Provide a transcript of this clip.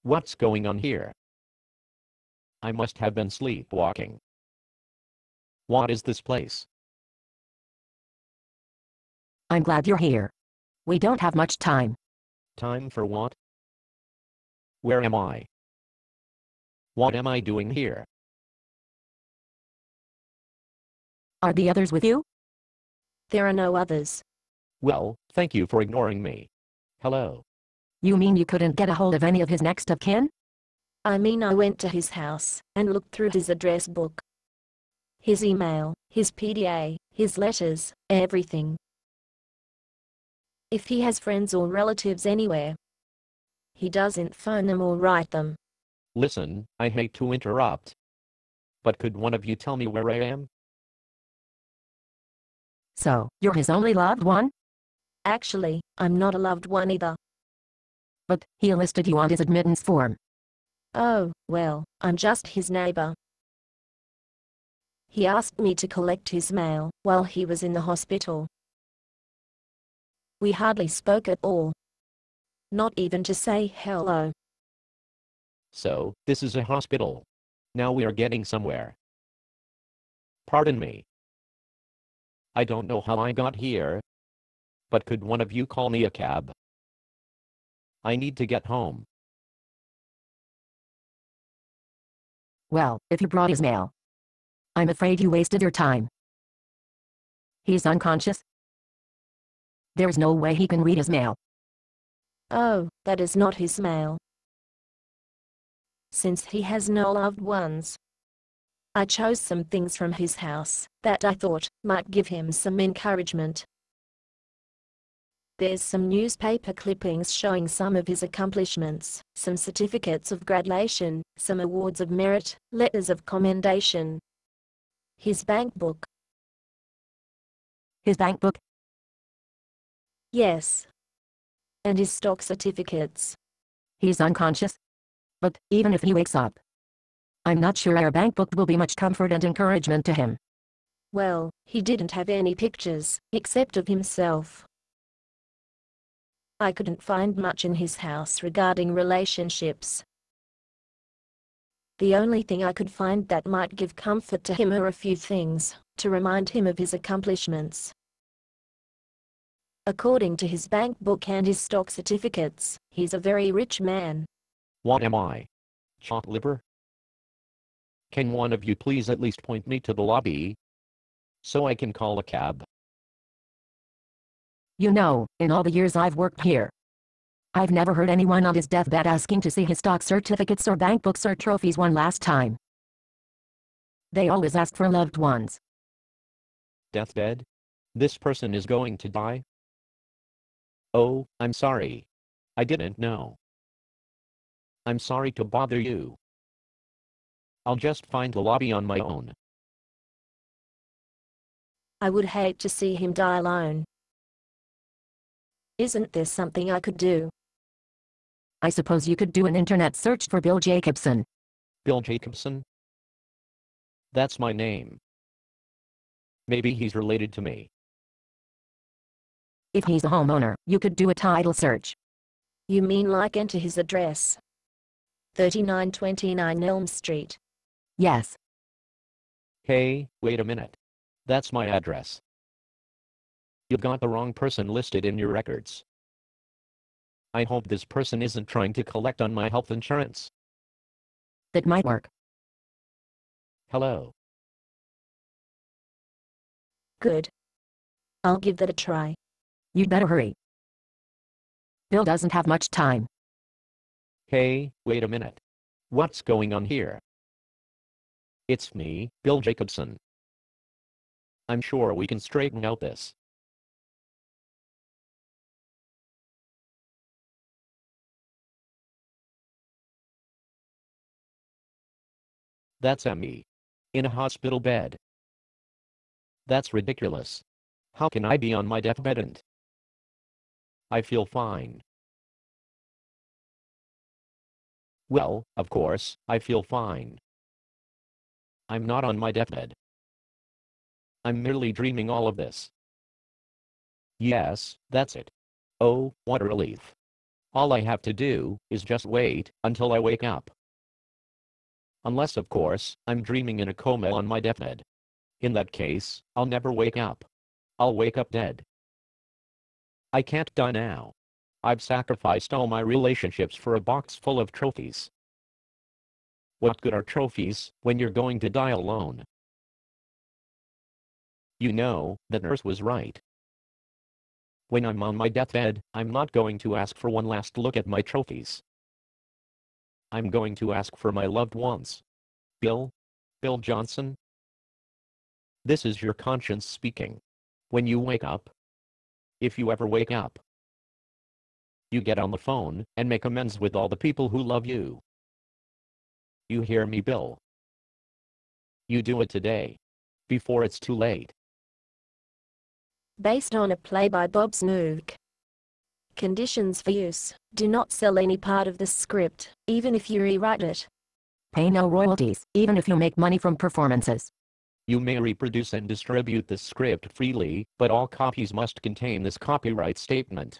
What's going on here? I must have been sleepwalking. What is this place? I'm glad you're here. We don't have much time. Time for what? Where am I? What am I doing here? Are the others with you? There are no others. Well, thank you for ignoring me. Hello. You mean you couldn't get a hold of any of his next of kin? I mean, I went to his house and looked through his address book. His email, his PDA, his letters, everything. If he has friends or relatives anywhere, he doesn't phone them or write them. Listen, I hate to interrupt. But could one of you tell me where I am? So, you're his only loved one? Actually, I'm not a loved one either. But he listed you on his admittance form. Oh, well, I'm just his neighbor. He asked me to collect his mail while he was in the hospital. We hardly spoke at all. Not even to say hello. So, this is a hospital. Now we are getting somewhere. Pardon me. I don't know how I got here. But could one of you call me a cab? I need to get home. Well, if you brought his mail, I'm afraid you wasted your time. He's unconscious. There's no way he can read his mail. Oh, that is not his mail. Since he has no loved ones, I chose some things from his house that I thought might give him some encouragement. There's some newspaper clippings showing some of his accomplishments, some certificates of graduation, some awards of merit, letters of commendation. His bank book. His bank book? Yes. And his stock certificates. He's unconscious. But even if he wakes up, I'm not sure our bank book will be much comfort and encouragement to him. Well, he didn't have any pictures, except of himself. I couldn't find much in his house regarding relationships. The only thing I could find that might give comfort to him are a few things to remind him of his accomplishments. According to his bank book and his stock certificates, he's a very rich man. What am I? Chopped liver? Can one of you please at least point me to the lobby? So I can call a cab. You know, in all the years I've worked here, I've never heard anyone on his deathbed asking to see his stock certificates or bank books or trophies one last time. They always ask for loved ones. Deathbed? This person is going to die? Oh, I'm sorry. I didn't know. I'm sorry to bother you. I'll just find the lobby on my own. I would hate to see him die alone. Isn't there something I could do? I suppose you could do an internet search for Bill Jacobson. Bill Jacobson? That's my name. Maybe he's related to me. If he's a homeowner, you could do a title search. You mean like enter his address? 3929 Elm Street. Yes. Hey, wait a minute. That's my address. You've got the wrong person listed in your records. I hope this person isn't trying to collect on my health insurance. That might work. Hello. Good. I'll give that a try. You'd better hurry. Bill doesn't have much time. Hey, wait a minute. What's going on here? It's me, Bill Jacobson. I'm sure we can straighten out this. That's me. In a hospital bed. That's ridiculous. How can I be on my deathbed and... I feel fine. Well, of course, I feel fine. I'm not on my deathbed. I'm merely dreaming all of this. Yes, that's it. Oh, what a relief. All I have to do is just wait until I wake up. Unless, of course, I'm dreaming in a coma on my deathbed. In that case, I'll never wake up. I'll wake up dead. I can't die now. I've sacrificed all my relationships for a box full of trophies. What good are trophies when you're going to die alone? You know, the nurse was right. When I'm on my deathbed, I'm not going to ask for one last look at my trophies. I'm going to ask for my loved ones. Bill Johnson. This is your conscience speaking. When you wake up, if you ever wake up, you get on the phone and make amends with all the people who love you. You hear me, Bill? You do it today, before it's too late. Based on a play by Bob Snook. Conditions for use: do not sell any part of the script, even if you rewrite it. Pay no royalties, even if you make money from performances. You may reproduce and distribute the script freely, but all copies must contain this copyright statement.